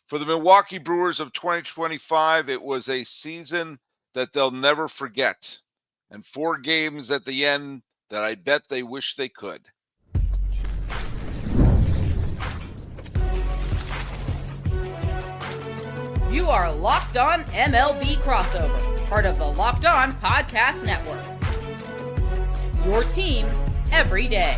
For the Milwaukee Brewers of 2025, it was a season that they'll never forget, and 4 games at the end that I bet they wish they could. You are Locked On MLB Crossover, part of the Locked On Podcast Network. Your team every day.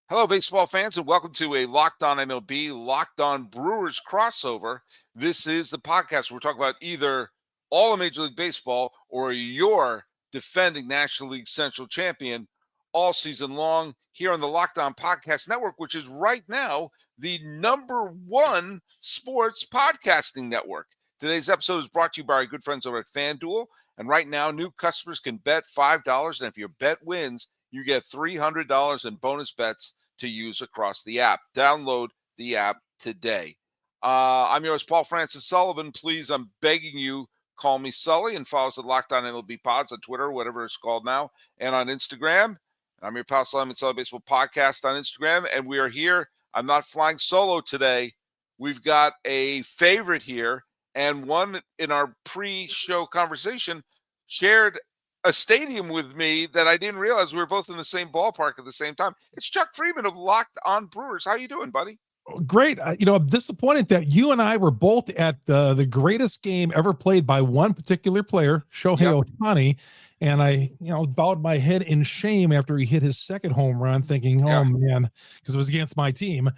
Hello, baseball fans, and welcome to a Locked On MLB, Locked On Brewers crossover. This is the podcast where we're talking about either all of Major League Baseball or your defending National League Central champion all season long here on the Locked On Podcast Network, which is right now the #1 sports podcasting network. Today's episode is brought to you by our good friends over at FanDuel. And right now, new customers can bet $5, and if your bet wins, you get $300 in bonus bets to use across the app. Download the app today. I'm yours, Paul Francis Sullivan. Please, I'm begging you, call me Sully and follow us at Locked On MLB Pods on Twitter, whatever it's called now, and on Instagram. I'm your pal Sully Baseball Podcast on Instagram, and we are here. I'm not flying solo today. We've got a favorite here, and one in our pre-show conversation shared a stadium with me that I didn't realize we were both in the same ballpark at the same time. It's Chuck Freimund of Locked On Brewers. How you doing, buddy? Great. I'm disappointed that you and I were both at the greatest game ever played by one particular player, Shohei Ohtani, and I, bowed my head in shame after he hit his second home run, thinking, oh man, because it was against my team,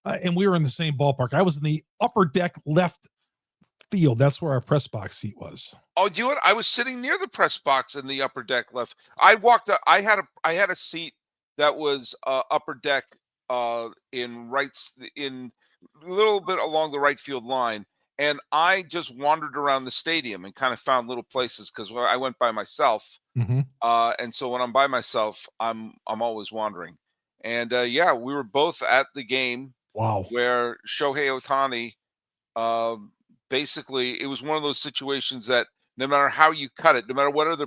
and we were in the same ballpark. I was in the upper deck left field. That's where our press box seat was. Oh, do you know what? I was sitting near the press box in the upper deck left. I walked up. I had a seat that was upper deck in a little bit along the right field line, and I just wandered around the stadium and kind of found little places because I went by myself. Mm-hmm. And so when I'm by myself, I'm always wandering. And we were both at the game. Wow. Where Shohei Ohtani, basically, it was one of those situations that no matter how you cut it, no matter what other,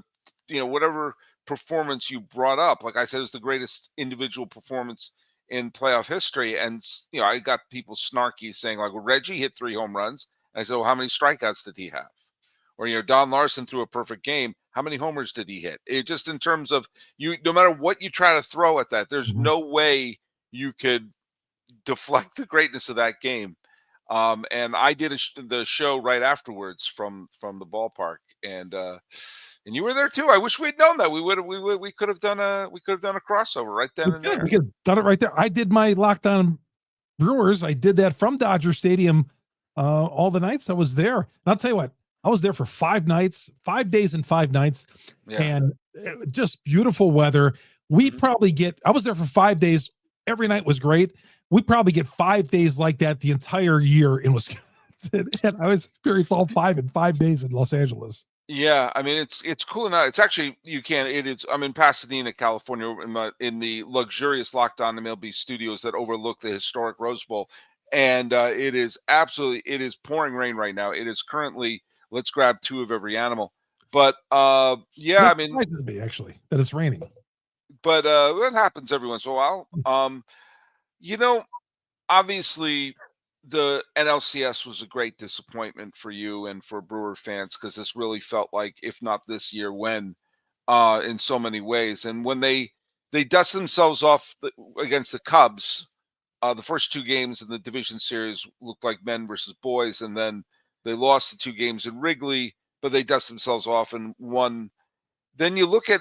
whatever performance you brought up, like I said, it was the greatest individual performance in playoff history. And, I got people snarky saying, like, well, Reggie hit 3 home runs. And I said, well, how many strikeouts did he have? Or, Don Larson threw a perfect game. How many homers did he hit? It just in terms of no matter what you try to throw at that, there's no way you could deflect the greatness of that game. And I did the show right afterwards from the ballpark, and you were there too. I wish we'd known that. We could have done a crossover right then and there. We could have done it right there. I did my Locked On Brewers. I did that from Dodger Stadium all the nights I was there. And I'll tell you what, I was there for 5 nights, 5 days and 5 nights, and just beautiful weather. I was there for 5 days. Every night was great. We probably get 5 days like that the entire year in Wisconsin. And I was experienced all 5 in 5 days in Los Angeles. Yeah, I mean it's cool enough. It's actually I'm in Pasadena, California, in the luxurious Locked On MLB studios that overlook the historic Rose Bowl, and it is pouring rain right now. It is currently, let's grab 2 of every animal, but I mean, surprises me actually that it's raining. But that happens every once in a while. Obviously, the NLCS was a great disappointment for you and for Brewer fans because this really felt like, if not this year, when, in so many ways. And when they dust themselves off against the Cubs, the first 2 games in the division series looked like men versus boys, and then they lost the 2 games in Wrigley, but they dust themselves off and won. Then you look at,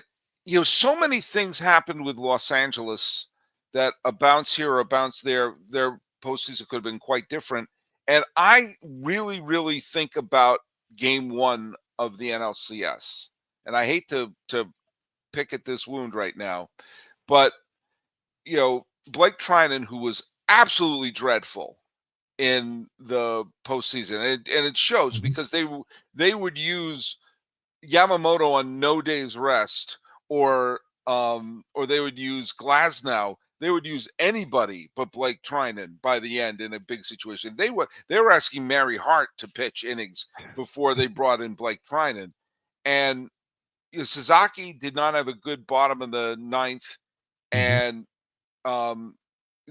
so many things happened with Los Angeles that a bounce here or a bounce there, their postseason could have been quite different. And I really, really think about game 1 of the NLCS. And I hate to pick at this wound right now, but, Blake Trinan, who was absolutely dreadful in the postseason, and it shows because they would use Yamamoto on no day's rest, or they would use Glasnow. They would use anybody but Blake Trinan by the end in a big situation. They were asking Mary Hart to pitch innings before they brought in Blake Trinan. And Sasaki did not have a good bottom of the 9th, and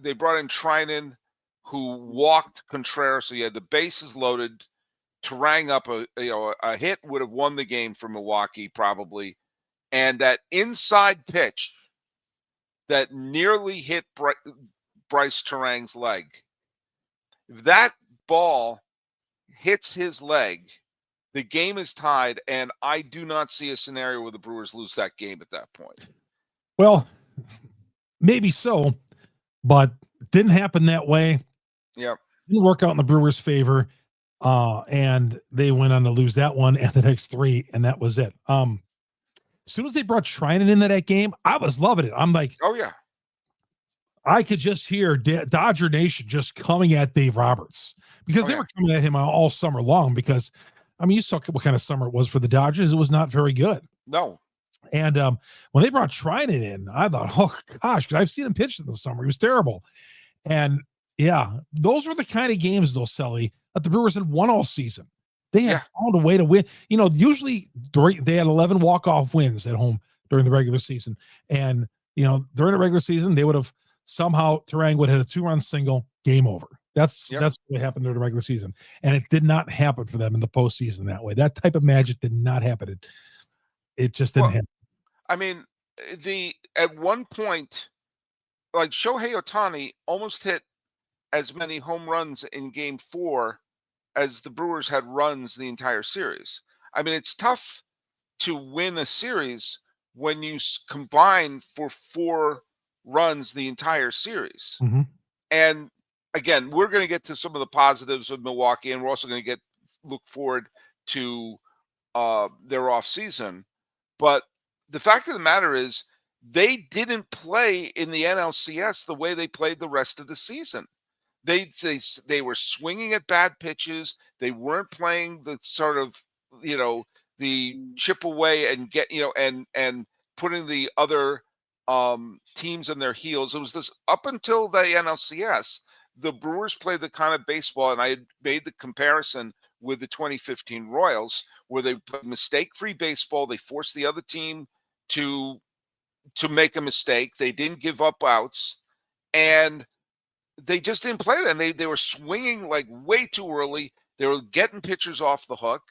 they brought in Trinan. who walked Contreras. So you had the bases loaded. Turang up a hit would have won the game for Milwaukee probably. And that inside pitch that nearly hit Bryce Turang's leg. If that ball hits his leg, the game is tied, and I do not see a scenario where the Brewers lose that game at that point. Well, maybe so, but didn't happen that way. Yeah. Didn't work out in the Brewers' favor. And they went on to lose that one and the next three, and that was it. As soon as they brought Treinen into that game, I was loving it. I'm like, oh yeah, I could just hear Dodger Nation just coming at Dave Roberts because they were coming at him all summer long. Because I mean, you saw what kind of summer it was for the Dodgers. It was not very good. No. And when they brought Treinen in, I thought, oh gosh, because I've seen him pitch in the summer. He was terrible. And yeah, those were the kind of games, though, Sully, that the Brewers had won all season. They had found a way to win. You know, usually they had 11 walk-off wins at home during the regular season. And, you know, during the regular season, they would have somehow, Turang would have had a 2-run single, game over. That's what happened during the regular season. And it did not happen for them in the postseason that way. That type of magic did not happen. It just didn't happen. I mean, at one point, like Shohei Ohtani almost hit as many home runs in Game 4 as the Brewers had runs the entire series. I mean, it's tough to win a series when you combine for 4 runs the entire series. Mm-hmm. And again, we're going to get to some of the positives of Milwaukee, and we're also going to look forward to their off season. But the fact of the matter is, they didn't play in the NLCS the way they played the rest of the season. They were swinging at bad pitches. They weren't playing the sort of, you know, the chip away and get, you know, and putting the other teams on their heels. It was this up until the NLCS, the Brewers played the kind of baseball, and I had made the comparison with the 2015 Royals, where they played mistake-free baseball. They forced the other team to make a mistake. They didn't give up outs, and they just didn't play that. And they were swinging like way too early. They were getting pitchers off the hook,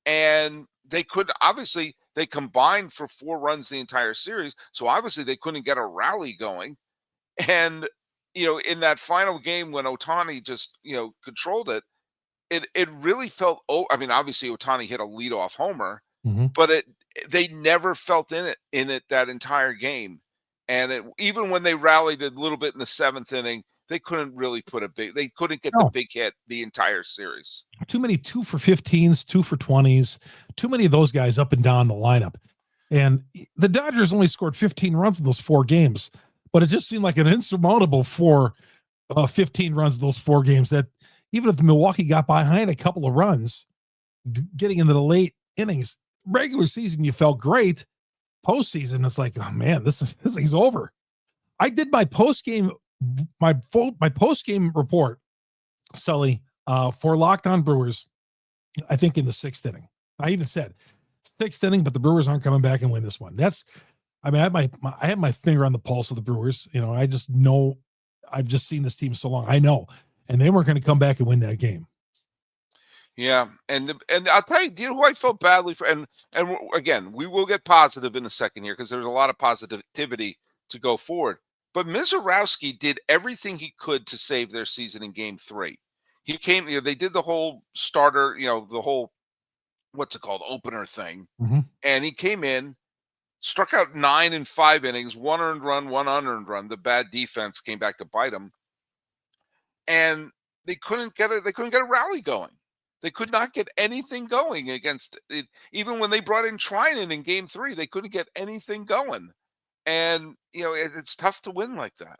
and they couldn't. Obviously, they combined for 4 runs the entire series, so obviously they couldn't get a rally going. And you know, in that final game when Ohtani just, you know, controlled it, it really felt. Oh, I mean, obviously Ohtani hit a leadoff homer, but they never felt in it that entire game. And even when they rallied a little bit in the 7th inning, they couldn't really they couldn't get the big hit the entire series. Too many 2 for 15s, 2 for 20s, too many of those guys up and down the lineup. And the Dodgers only scored 15 runs in those 4 games, but it just seemed like an insurmountable 15 runs in those 4 games, that even if the Milwaukee got behind a couple of runs, getting into the late innings, regular season, you felt great. Postseason, it's like, oh man, this thing's over. I did my post-game report, Sully, for Locked On Brewers, I think in the 6th inning. I even said 6th inning, but the Brewers aren't coming back and win this one. I have my finger on the pulse of the Brewers. You know, I just know, I've just seen this team so long. I know, and they weren't going to come back and win that game. Yeah, and I'll tell you, who I felt badly for, and again, we will get positive in a second here because there's a lot of positivity to go forward. But Mizorowski did everything he could to save their season in Game 3. He came, you know, they did the whole starter, you know, the whole, what's it called, opener thing, and he came in, struck out 9 in 5 innings, 1 earned run, 1 unearned run. The bad defense came back to bite him, and they couldn't get a rally going. They could not get anything going against it. Even when they brought in Treinen in Game 3, they couldn't get anything going. And, you know, it's tough to win like that.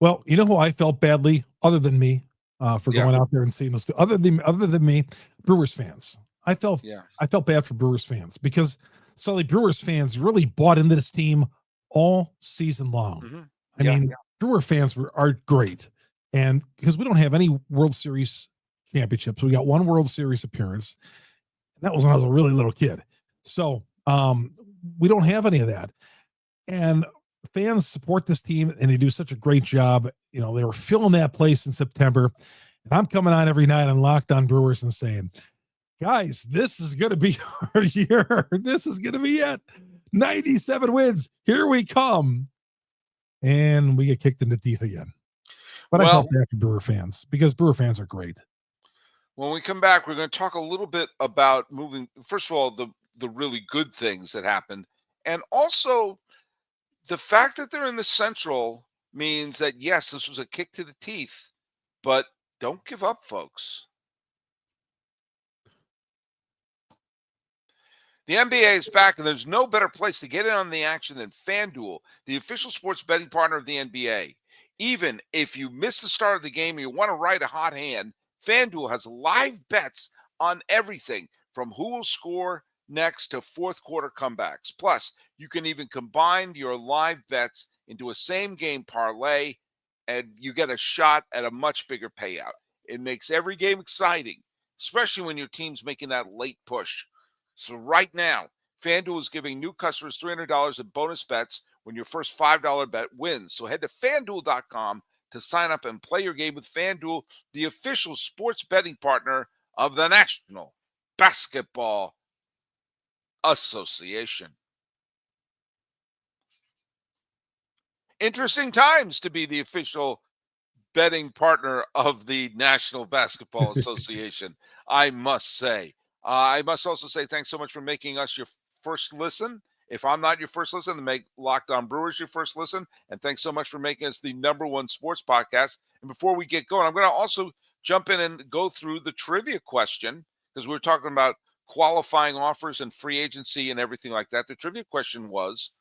Well, you know who I felt badly, other than me, for going out there and seeing this, other than me, Brewers fans. I felt bad for Brewers fans because Sully, Brewers fans really bought into this team all season long. I mean, Brewer fans are great. And because we don't have any World Series championships, we got 1 World Series appearance. And that was when I was a really little kid. So we don't have any of that. And fans support this team and they do such a great job. You know, they were filling that place in September. And I'm coming on every night on Locked On Brewers and saying, guys, this is going to be our year. This is going to be it. 97 wins. Here we come. And we get kicked in the teeth again. But I felt bad for Brewer fans because Brewer fans are great. When we come back, we're going to talk a little bit about moving. First of all, the really good things that happened. And also the fact that they're in the Central means that, yes, this was a kick to the teeth, but don't give up, folks. The NBA is back, and there's no better place to get in on the action than FanDuel, the official sports betting partner of the NBA. Even if you miss the start of the game and you want to ride a hot hand, FanDuel has live bets on everything from who will score next to fourth quarter comebacks. Plus, you can even combine your live bets into a same-game parlay, and you get a shot at a much bigger payout. It makes every game exciting, especially when your team's making that late push. So right now, FanDuel is giving new customers $300 in bonus bets when your first $5 bet wins. So head to FanDuel.com to sign up and play your game with FanDuel, the official sports betting partner of the National Basketball Association. Interesting times to be the official betting partner of the National Basketball Association, I must say. I must also say thanks so much for making us your first listen. If I'm not your first listen, then make Locked On Brewers your first listen. And thanks so much for making us the #1 sports podcast. And before we get going, I'm going to also jump in and go through the trivia question because we were talking about qualifying offers and free agency and everything like that. The trivia question was,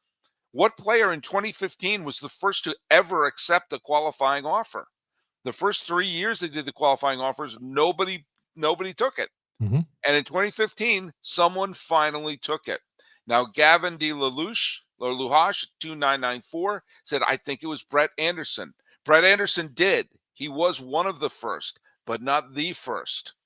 what player in 2015 was the first to ever accept a qualifying offer? The first 3 years they did the qualifying offers, nobody took it. Mm-hmm. And in 2015, someone finally took it. Now, Gavin de Luhash, 2994, said, I think it was Brett Anderson. Brett Anderson did. He was one of the first, but not the first.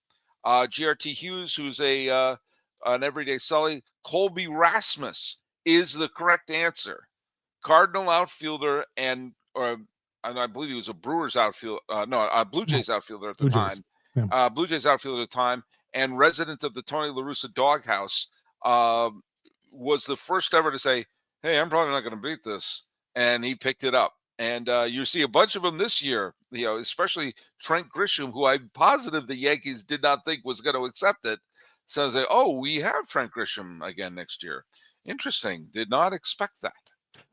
GRT Hughes, who's an everyday Sully, Colby Rasmus is the correct answer. Cardinal outfielder and I believe he was a Brewers outfielder. Blue Jays outfielder at the time. Yeah. Blue Jays outfielder at the time, and resident of the Tony La Russa doghouse, was the first ever to say, hey, I'm probably not going to beat this. And he picked it up. And you see a bunch of them this year, especially Trent Grisham, who I'm positive the Yankees did not think was going to accept it. So they say, oh, we have Trent Grisham again next year. Interesting. Did not expect that.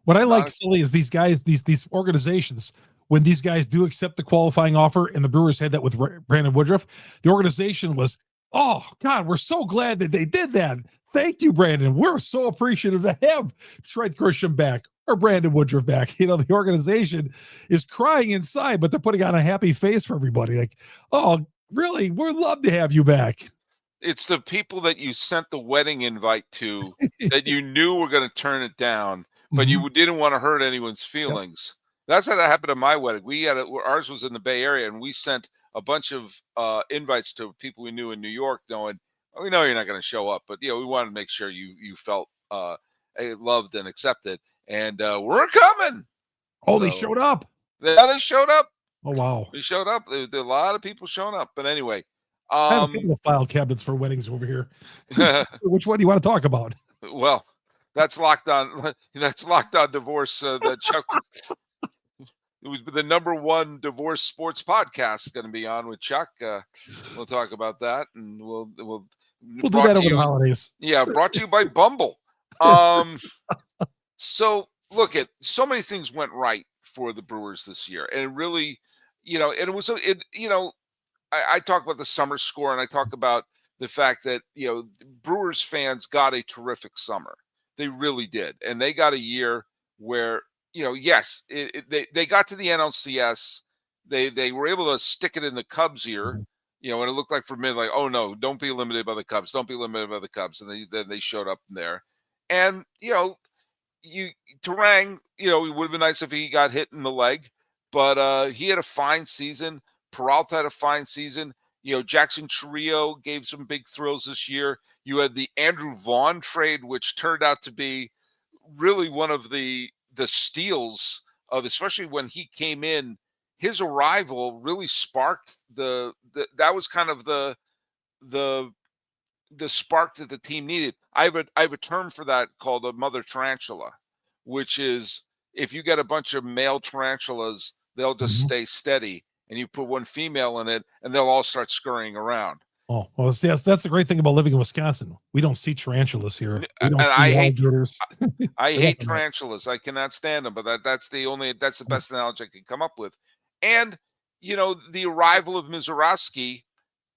What I like, Silly, is these guys, these organizations, when these guys do accept the qualifying offer, and the Brewers had that with Brandon Woodruff, the organization was, oh, God, we're so glad that they did that. Thank you, Brandon. We're so appreciative to have Trent Grisham back or Brandon Woodruff back. The organization is crying inside, but they're putting on a happy face for everybody. Like, oh, really? We'd love to have you back. It's the people that you sent the wedding invite to that you knew were going to turn it down, but you didn't want to hurt anyone's feelings. Yep. That's how that happened at my wedding. Ours was in the Bay Area, and we sent a bunch of invites to people we knew in New York, knowing, we know you're not going to show up, but we wanted to make sure you felt loved and accepted, and we're coming. Oh, so, they showed up. Yeah, they showed up. Oh, wow. They showed up. There a lot of people showing up, but anyway. I have a couple of file cabinets for weddings over here. Which one do you want to talk about? Well, that's Locked On. That's Locked On Divorce. That Chuck. It was the #1 divorce sports podcast going to be on with Chuck. We'll talk about that, and we'll do that over the holidays. Yeah, brought to you by Bumble. So look, so many things went right for the Brewers this year, and it really, and it was I talk about the summer score, and I talk about the fact that, Brewers fans got a terrific summer. They really did. And they got a year where, yes, they got to the NLCS. They were able to stick it in the Cubs' ear, and it looked like for a minute, like, oh, no, don't be limited by the Cubs. Don't be limited by the Cubs. And then they showed up there. And, Turang, it would have been nice if he got hit in the leg, but he had a fine season. Peralta had a fine season. Jackson Chourio gave some big thrills this year. You had the Andrew Vaughn trade, which turned out to be really one of the the steals of, especially when he came in, his arrival really sparked that was kind of the spark that the team needed. I have a term for that called a mother tarantula, which is if you get a bunch of male tarantulas, they'll just stay steady, and you put one female in it, and they'll all start scurrying around. Oh, well, yes, that's the great thing about living in Wisconsin. We don't see tarantulas here. We And don't see alligators. I hate tarantulas. I cannot stand them, but that's the best analogy I can come up with. And the arrival of Mizorowski,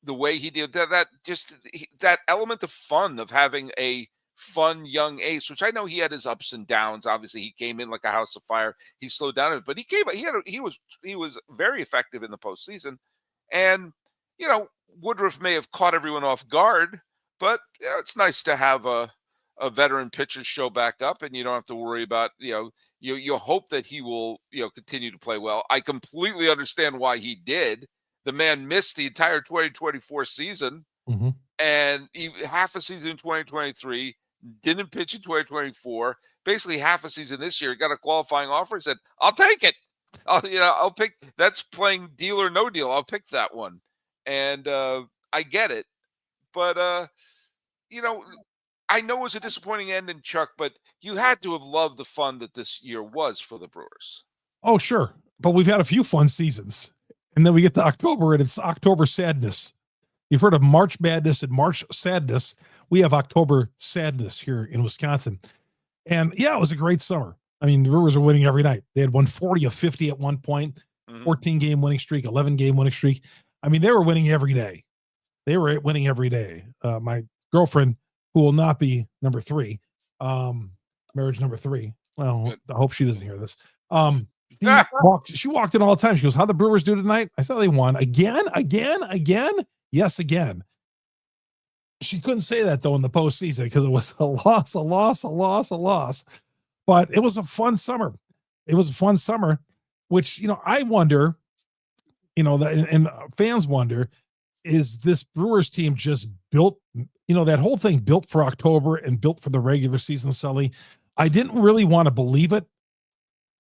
the way he did that element of fun of having a fun young ace, which I know he had his ups and downs. Obviously, he came in like a house of fire. He slowed down a bit, but he was very effective in the postseason. And Woodruff may have caught everyone off guard, but it's nice to have a veteran pitcher show back up, and you don't have to worry about you hope that he will continue to play well. I completely understand why he did. The man missed the entire 2024 season and half a season in 2023, didn't pitch in 2024, basically half a season this year, got a qualifying offer, said, I'll take it. I'll pick, that's playing deal or no deal. I'll pick that one. And I get it. But, I know it was a disappointing ending, Chuck, but you had to have loved the fun that this year was for the Brewers. Oh, sure. But we've had a few fun seasons. And then we get to October, and it's October sadness. You've heard of March madness and March sadness. We have October sadness here in Wisconsin. And yeah, it was a great summer. I mean, the Brewers are winning every night. They had won 40 of 50 at one point, 14-game winning streak, 11-game winning streak. I mean, they were winning every day. They were winning every day. My girlfriend, who will not be number 3, marriage number 3. Well, good. I hope she doesn't hear this. She walked in all the time. She goes, "How the Brewers do tonight?" I said, "They won again. Yes, again." She couldn't say that though in the postseason because it was a loss. But it was a fun summer. Which I wonder, and fans wonder, is this Brewers team just built? That whole thing built for October and built for the regular season, Sully. I didn't really want to believe it.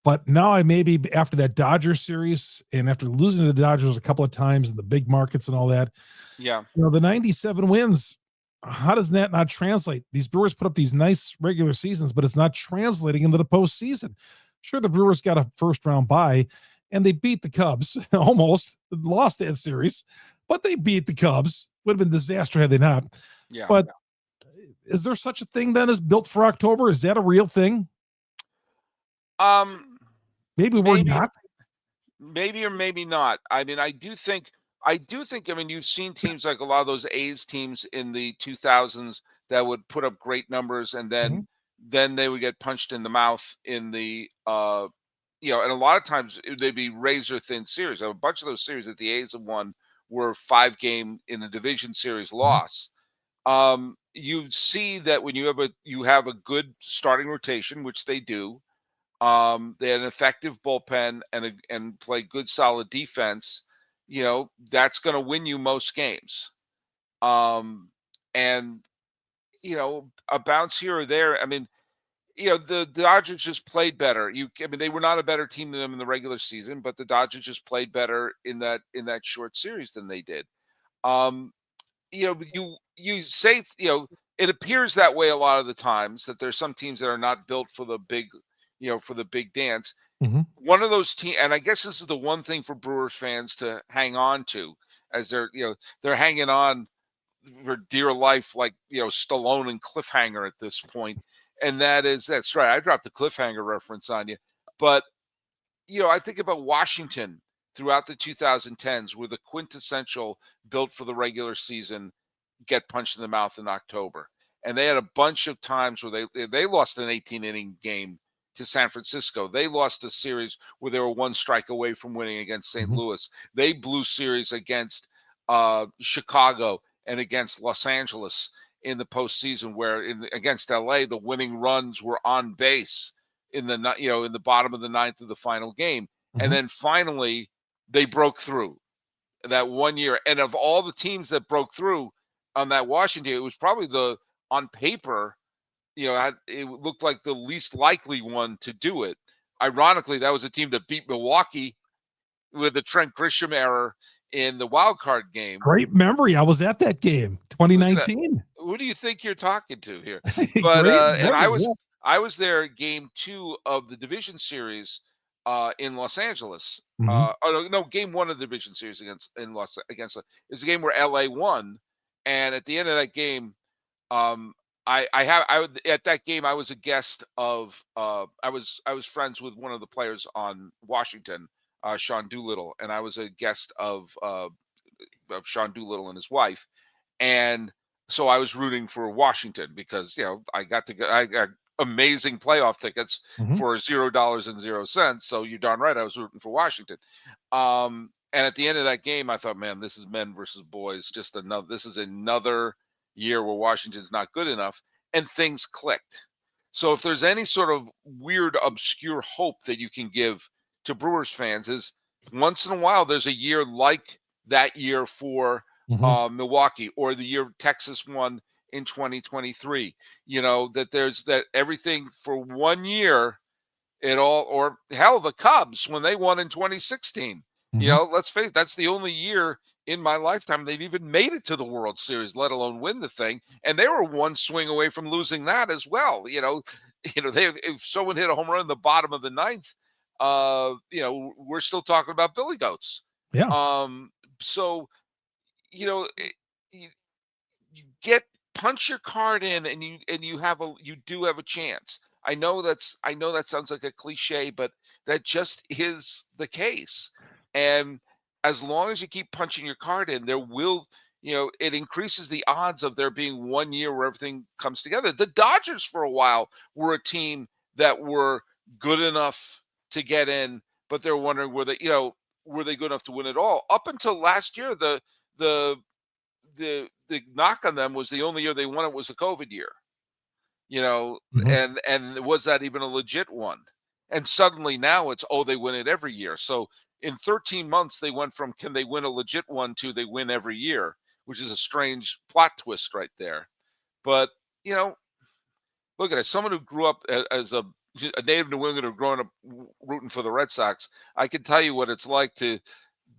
But now I maybe after that Dodgers series and after losing to the Dodgers a couple of times in the big markets and all that, the 97 wins, how does that not translate? These Brewers put up these nice regular seasons, but it's not translating into the postseason. Sure, the Brewers got a first-round bye, and they beat the Cubs, almost lost that series, but they beat the Cubs. Would have been a disaster had they not. Yeah. But is there such a thing then as built for October? Is that a real thing? Maybe we're not. Maybe or maybe not. I mean, I do think, you've seen teams like a lot of those A's teams in the 2000s that would put up great numbers, and then they would get punched in the mouth in the, and a lot of times they'd be razor thin series. A bunch of those series that the A's have won were 5-game in the division series loss. You see that when you have a good starting rotation, which they do. They had an effective bullpen and play good, solid defense. That's going to win you most games. And a bounce here or there. I mean, the Dodgers just played better. They were not a better team than them in the regular season, but the Dodgers just played better in that short series than they did. You say it appears that way a lot of the times that there's some teams that are not built for the big. For the big dance. One of those teams, and I guess this is the one thing for Brewers fans to hang on to as they're hanging on for dear life, like, Stallone and Cliffhanger at this point. And that's right. I dropped the Cliffhanger reference on you, but, I think about Washington throughout the 2010s were the quintessential built for the regular season, get punched in the mouth in October. And they had a bunch of times where they lost an 18-inning game to San Francisco. They lost a series where they were one strike away from winning against St. Louis. They blew series against Chicago and against Los Angeles in the postseason, where against LA, the winning runs were on base in the bottom of the ninth of the final game. And then finally they broke through that one year. And of all the teams that broke through on that Washington, it was probably on paper, it looked like the least likely one to do it. ironically, that was a team that beat Milwaukee with the Trent Grisham error in the wild card game. Great memory. I was at that game, 2019. Who do you think you're talking to here? But Great and memory, I was there game 2 of the division series in Los Angeles. Mhm. No, game 1 of the division series against it's a game where LA won, and at the end of that game, um, at that game I was a guest of I was friends with one of the players on Washington, Sean Doolittle, and I was a guest of Sean Doolittle and his wife, and so I was rooting for Washington because I got amazing playoff tickets Mhm. for $0.00. So you're darn right I was rooting for Washington. And at the end of that game, I thought, man, this is men versus boys. This is another year where Washington's not good enough, and things clicked. So if there's any sort of weird, obscure hope that you can give to Brewers fans, is once in a while there's a year like that year for Mhm. Milwaukee, or the year Texas won in 2023. That everything for 1 year, or hell, the Cubs when they won in 2016. Mhm. Let's face it, that's the only year in my lifetime they've even made it to the World Series, let alone win the thing. And they were one swing away from losing that as well. If someone hit a home run in the bottom of the ninth, we're still talking about Billy Goats. Yeah. So you, you get punch your card in, and you do have a chance. I know that sounds like a cliche, but that just is the case. And as long as you keep punching your card in, it increases the odds of there being 1 year where everything comes together. The Dodgers for a while were a team that were good enough to get in, but they're wondering were they good enough to win it all? Up until last year, the the knock on them was the only year they won it was a COVID year, Mhm. and was that even a legit one? And suddenly now it's, oh, they win it every year. So in 13 months they went from can they win a legit one to they win every year, which is a strange plot twist right there. But look at it. Someone who grew up as a native New Englander growing up rooting for the Red Sox, I can tell you what it's like to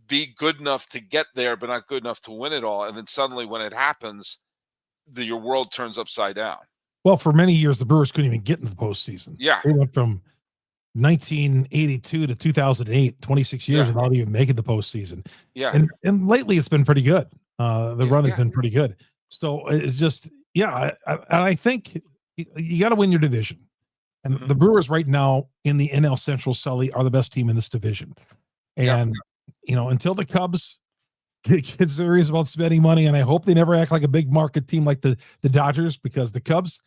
be good enough to get there, but not good enough to win it all. And then suddenly when it happens, your world turns upside down. Well, for many years, the Brewers couldn't even get into the postseason. Yeah. They went from 1982 to 2008, 26 years Yeah. without even making the postseason. Yeah. And lately it's been pretty good. The run has Yeah. been pretty good. So it's just, I think you got to win your division. And Mhm. the Brewers right now in the NL Central Sully are the best team in this division. Yeah. And, until the Cubs get serious about spending money, and I hope they never act like a big market team like the Dodgers, because the Cubs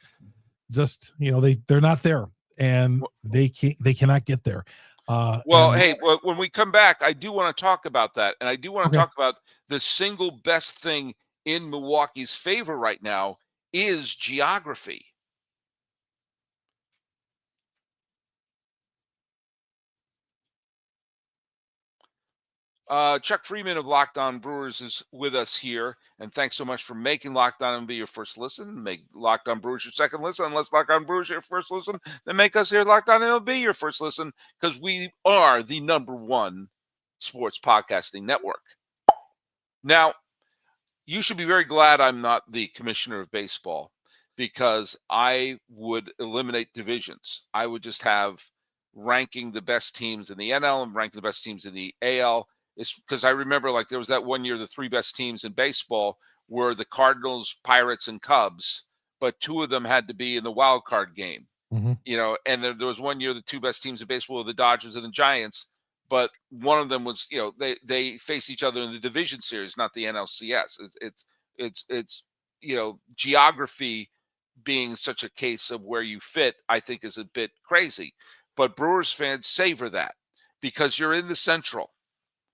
just, they're not there, and they cannot get there. Well, hey, when we come back, I do want to talk about that. And I do want to Okay. talk about the single best thing in Milwaukee's favor right now is geography. Chuck Freimund of Locked On Brewers is with us here, and thanks so much for making Locked On be your first listen. Make Locked On Brewers your second listen. Unless Locked On Brewers your first listen, then make us here Locked On MLB your first listen, because we are the #1 sports podcasting network. Now, you should be very glad I'm not the commissioner of baseball, because I would eliminate divisions. I would just have ranking the best teams in the NL and ranking the best teams in the AL. It's because I remember, like, there was that 1 year the three best teams in baseball were the Cardinals, Pirates, and Cubs, but two of them had to be in the wild card game. Mhm. And there was 1 year the two best teams in baseball were the Dodgers and the Giants, but one of them was, they face each other in the division series, not the NLCS. It's geography being such a case of where you fit, I think, is a bit crazy. But Brewers fans savor that because you're in the Central.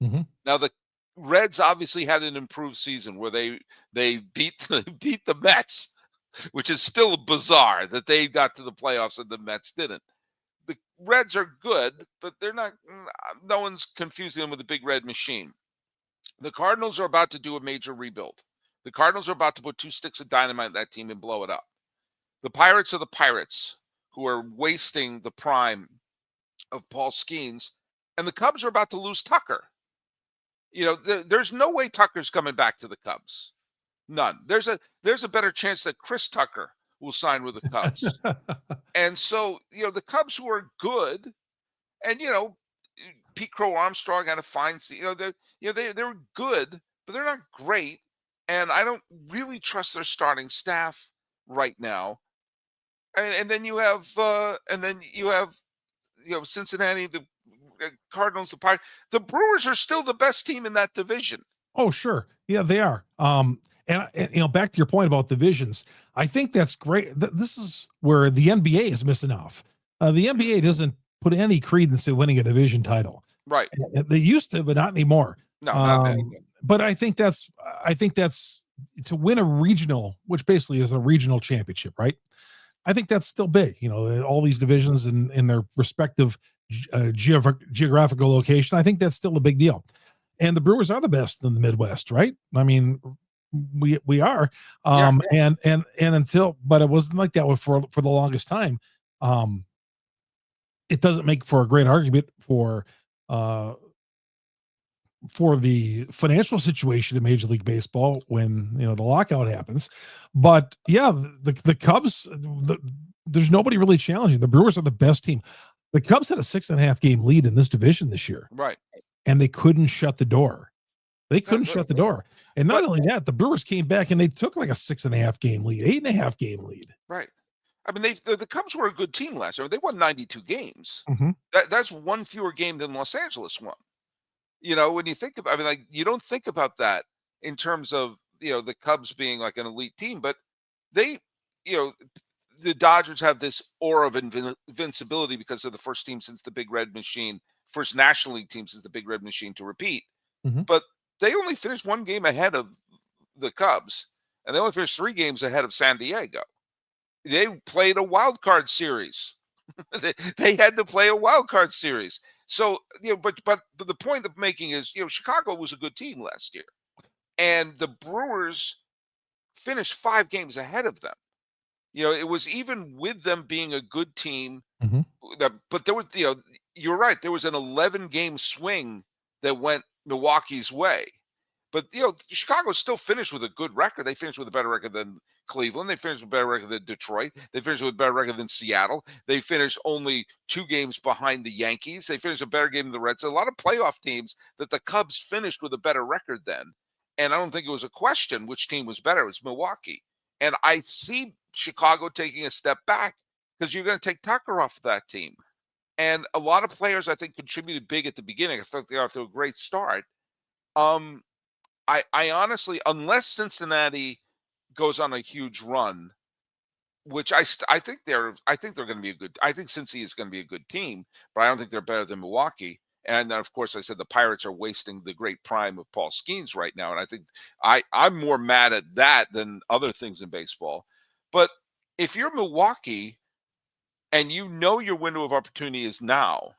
Mhm. Now the Reds obviously had an improved season where they beat the Mets, which is still bizarre that they got to the playoffs and the Mets didn't. The Reds are good, but they're not. No one's confusing them with the big red machine. The Cardinals are about to do a major rebuild. The Cardinals are about to put two sticks of dynamite in that team and blow it up. The Pirates are the Pirates, who are wasting the prime of Paul Skeens, and the Cubs are about to lose Tucker. There's no way Tucker's coming back to the Cubs. None. There's a better chance that Chris Tucker will sign with the Cubs. And so, the Cubs who are good, and Pete Crow Armstrong had a fine season. They're good, but they're not great. And I don't really trust their starting staff right now. And then you have Cincinnati, the Cardinals, the Pirates. The Brewers are still the best team in that division. Oh, sure. Yeah, they are. And back to your point about divisions, I think that's great. This is where the NBA is missing off. The NBA doesn't put any credence in winning a division title. Right. They used to, but not anymore. No, not anymore. But I think that's to win a regional, which basically is a regional championship, right? I think that's still big. All these divisions in their respective geographical location. I think that's still a big deal. And the Brewers are the best in the Midwest, right? I mean, we are. And until, but it wasn't like that for the longest time. It doesn't make for a great argument for the financial situation in Major League Baseball when the lockout happens. But yeah, the Cubs, there's nobody really challenging. The Brewers are the best team. The Cubs had a 6.5 game lead in this division this year, right? And they couldn't shut the door. Shut the door. And not only that, the Brewers came back and they took like a 6.5 game lead, 8.5 game lead. Right. I mean, the Cubs were a good team last year. They won 92 games. Mm-hmm. That's one fewer game than Los Angeles won. When you think about, you don't think about that in terms of, the Cubs being like an elite team, but they, the Dodgers have this aura of invincibility because they're the first team since the Big Red Machine, first National League team since the Big Red Machine to repeat. Mm-hmm. But they only finished one game ahead of the Cubs, and they only finished 3 games ahead of San Diego. They played a wild card series. They had to play a wild card series. So, but the point I'm making is, Chicago was a good team last year, and the Brewers finished 5 games ahead of them. It was even with them being a good team, mm-hmm. But there was, you're right. There was an 11 game swing that went Milwaukee's way. But, Chicago still finished with a good record. They finished with a better record than Cleveland. They finished with a better record than Detroit. They finished with a better record than Seattle. They finished only 2 games behind the Yankees. They finished a better game than the Reds. A lot of playoff teams that the Cubs finished with a better record than. And I don't think it was a question which team was better. It was Milwaukee. And I see Chicago taking a step back because you're going to take Tucker off of that team. And a lot of players, I think, contributed big at the beginning. I thought they got off to a great start. I honestly, unless Cincinnati goes on a huge run, which I think they're going to be a good. I think Cincy is going to be a good team, but I don't think they're better than Milwaukee. And then, of course, I said the Pirates are wasting the great prime of Paul Skeens right now, and I think I'm more mad at that than other things in baseball. But if you're Milwaukee, and your window of opportunity is now,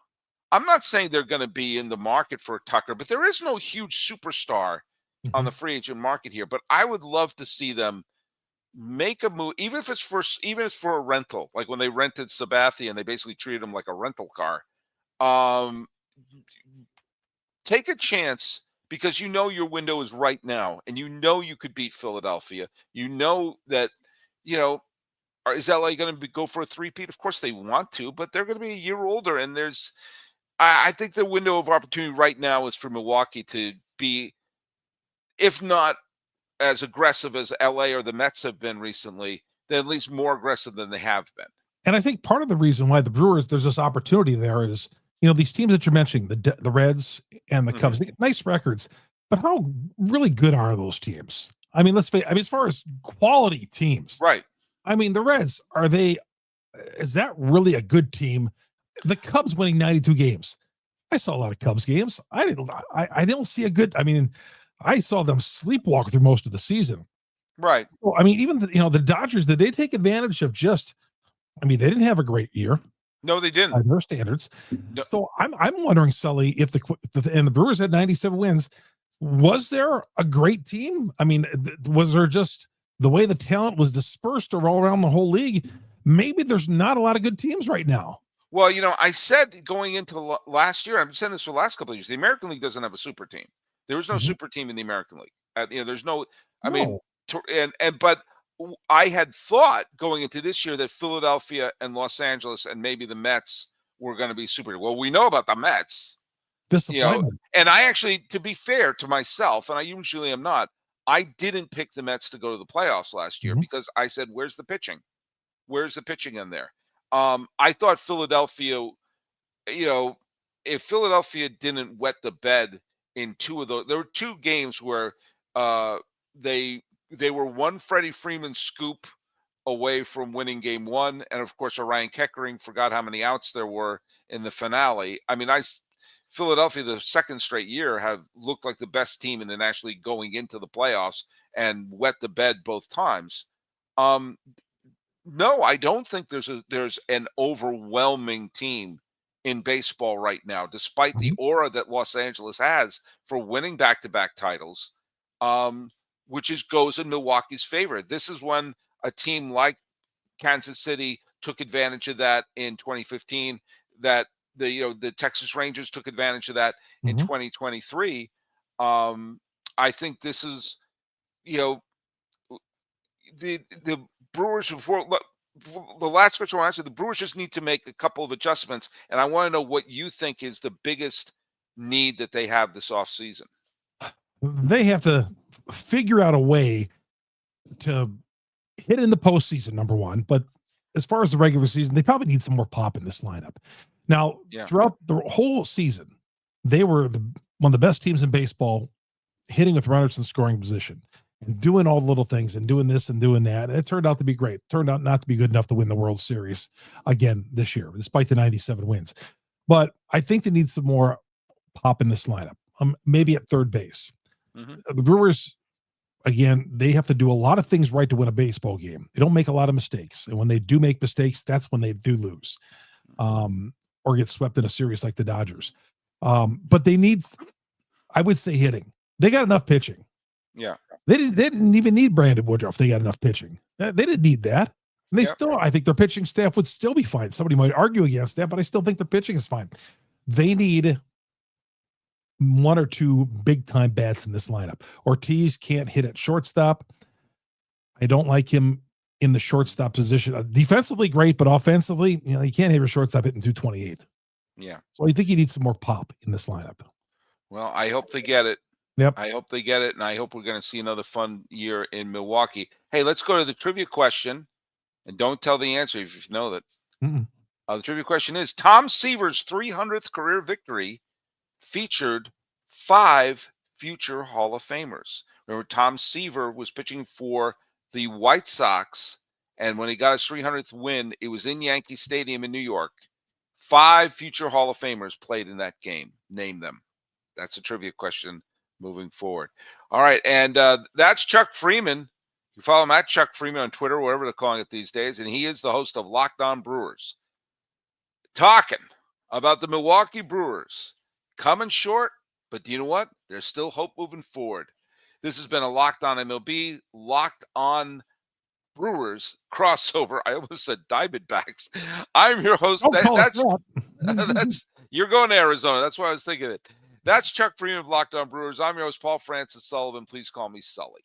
I'm not saying they're going to be in the market for Tucker, but there is no huge superstar on the free agent market here. But I would love to see them make a move, even if it's for a rental, like when they rented Sabathia and they basically treated him like a rental car. Take a chance because your window is right now, and you could beat Philadelphia. That is LA going to go for a three-peat? Of course they want to, but they're going to be a year older, and I think the window of opportunity right now is for Milwaukee to be, if not as aggressive as LA or the Mets have been recently, then at least more aggressive than they have been. And I think part of the reason why the Brewers, there's this opportunity there is, these teams that you're mentioning, the Reds and the Cubs, they get nice records, but how really good are those teams? I mean, as far as quality teams, right? I mean, the Reds, is that really a good team? The Cubs winning 92 games. I saw a lot of Cubs games. I don't see a good, I saw them sleepwalk through most of the season. Right. Well, even the Dodgers, did they take advantage of they didn't have a great year. No, they didn't. By their standards. No. So I'm wondering, Sully, if the Brewers had 97 wins, was there a great team? Was there just the way the talent was dispersed all around the whole league? Maybe there's not a lot of good teams right now. Well, I said going into last year, I've said this for the last couple of years, the American League doesn't have a super team. There was no Mhm. super team in the American League. There's no, I mean, No. but I had thought going into this year that Philadelphia and Los Angeles and maybe the Mets were going to be super. Well, we know about the Mets, Disappointment. and I actually, to be fair to myself, and I usually am not, I didn't pick the Mets to go to the playoffs last year Mhm. because I said, where's the pitching? Where's the pitching in there? I thought Philadelphia, if Philadelphia didn't wet the bed in two of those, there were two games where uh, they they were one Freddie Freeman scoop away from winning game one, and of course, Orion Keckering forgot how many outs there were in the finale. I mean, Philadelphia the second straight year have looked like the best team in the National League going into the playoffs and wet the bed both times. Um, no, I don't think there's an overwhelming team in baseball right now, despite the Mhm. aura that Los Angeles has for winning back-to-back titles, um, which goes in Milwaukee's favor. This is when a team like Kansas City took advantage of that in 2015. That the Texas Rangers took advantage of that in Mhm. 2023. I think this is you know the Brewers before the last question I want to answer, the Brewers just need to make a couple of adjustments, and I want to know what you think is the biggest need that they have this offseason. They have to figure out a way to hit in the postseason, number one. But as far as the regular season, they probably need some more pop in this lineup. Now, Yeah. throughout the whole season, they were one of the best teams in baseball, hitting with runners in scoring position and doing all the little things and doing this and doing that. And it turned out to be great. Turned out not to be good enough to win the World Series again this year, despite the 97 wins. But I think they need some more pop in this lineup, maybe at third base. Hmm. The Brewers, again, they have to do a lot of things right to win a baseball game. They don't make a lot of mistakes. And when they do make mistakes, that's when they do lose or get swept in a series like the Dodgers. But they need, I would say, hitting. They got enough pitching. Yeah. They didn't even need Brandon Woodruff. They got enough pitching. They didn't need that. And they Yep. still, I think their pitching staff would still be fine. Somebody might argue against that, but I still think the pitching is fine. They need one or two big time bats in this lineup. Ortiz can't hit at shortstop. I don't like him in the shortstop position. Defensively, great, but offensively, you can't hit a shortstop hitting 228. Yeah. So I think you need some more pop in this lineup. Well, I hope they get it. Yep. I hope they get it, and I hope we're going to see another fun year in Milwaukee. Hey, let's go to the trivia question, and don't tell the answer if you know that. Mm-mm. The trivia question is: Tom Seaver's 300th career victory featured 5 future Hall of Famers. Remember, Tom Seaver was pitching for the White Sox, and when he got his 300th win, it was in Yankee Stadium in New York. 5 future Hall of Famers played in that game. Name them. That's a trivia question moving forward. All right, and that's Chuck Freeman. You follow him at Chuck Freeman on Twitter, whatever they're calling it these days, and he is the host of Locked On Brewers. Talking about the Milwaukee Brewers coming short, but do you know what? There's still hope moving forward. This has been a Locked On MLB, Locked On Brewers crossover. I almost said Diamondbacks. I'm your host. Don't call us That's that. you're going to Arizona. That's why I was thinking it. That's Chuck Freeman of Locked On Brewers. I'm your host, Paul Francis Sullivan. Please call me Sully.